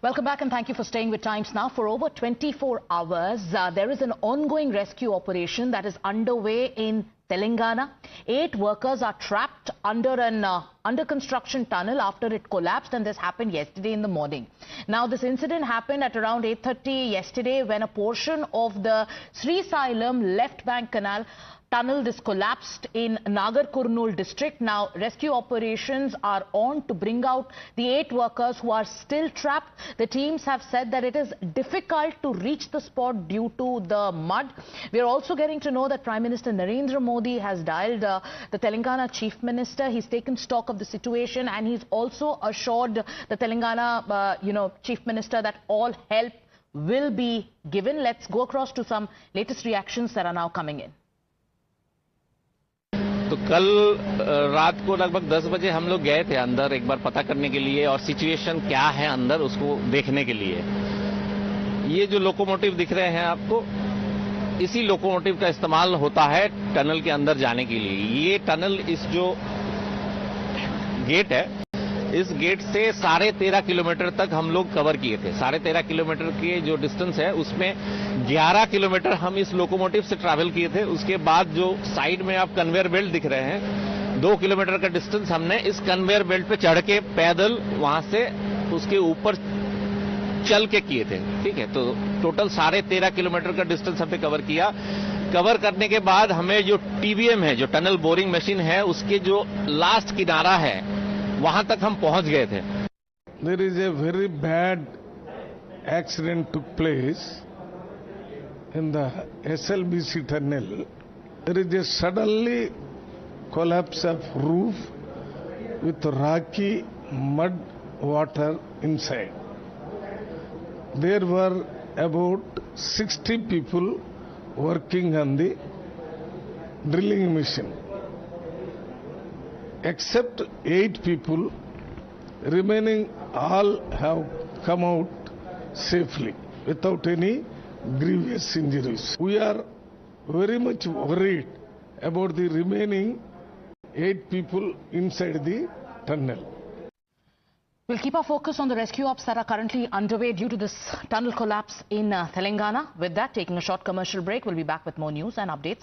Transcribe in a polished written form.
Welcome back and thank you for staying with Times Now. For over 24 hours, there is an ongoing rescue operation that is underway in Telangana. 8 workers are trapped under an under construction tunnel after it collapsed, and this happened yesterday in the morning. Now, this incident happened at around 8:30 yesterday when a portion of the Srisailam left bank canal tunnel collapsed in Nagar Kurnool district. Now, rescue operations are on to bring out the 8 workers who are still trapped. The teams have said that it is difficult to reach the spot due to the mud. We are also getting to know that Prime Minister Narendra Modi has dialed the Telangana Chief Minister. He's taken stock of the situation, and he's also assured the Telangana Chief Minister that all help will be given. Let's go across to some latest reactions that are now coming in. तो कल रात को लगभग 10 बजे हम लोग गए थे अंदर एक बार पता करने के लिए और सिचुएशन क्या है अंदर उसको देखने के लिए। ये जो लोकोमोटिव दिख रहे हैं आपको, इसी लोकोमोटिव का इस्तेमाल होता है टनल के अंदर जाने के लिए। ये टनल इस जो गेट है, इस गेट से 13.5 किलोमीटर तक हम लोग कवर किए थे। 13.5 किलोमीटर के जो डिस्टेंस है उसमें 11 किलोमीटर हम इस लोकोमोटिव से ट्रैवल किए थे। उसके बाद जो साइड में आप कन्वेयर बेल्ट दिख रहे हैं, 2 किलोमीटर का डिस्टेंस हमने इस कन्वेयर बेल्ट पे चढ़ के पैदल वहां से उसके ऊपर चल के किए थे। ठीक है, तो टोटल 13.5 किलोमीटर का डिस्टेंस हमने कवर किया। कवर करने के बाद हमें जो TBM है, जो टनल बोरिंग मशीन है, उसके जो लास्ट किनारा है वहां तक हम पहुंच गए थे। There is a very bad accident took place in the SLBC tunnel. There is a suddenly collapse of roof with rocky mud water inside. There were about 60 people working on the drilling machine. Except 8 people, remaining all have come out safely without any grievous injuries. We are very much worried about the remaining 8 people inside the tunnel. We'll keep our focus on the rescue ops that are currently underway due to this tunnel collapse in Telangana. With that, taking a short commercial break, we'll be back with more news and updates.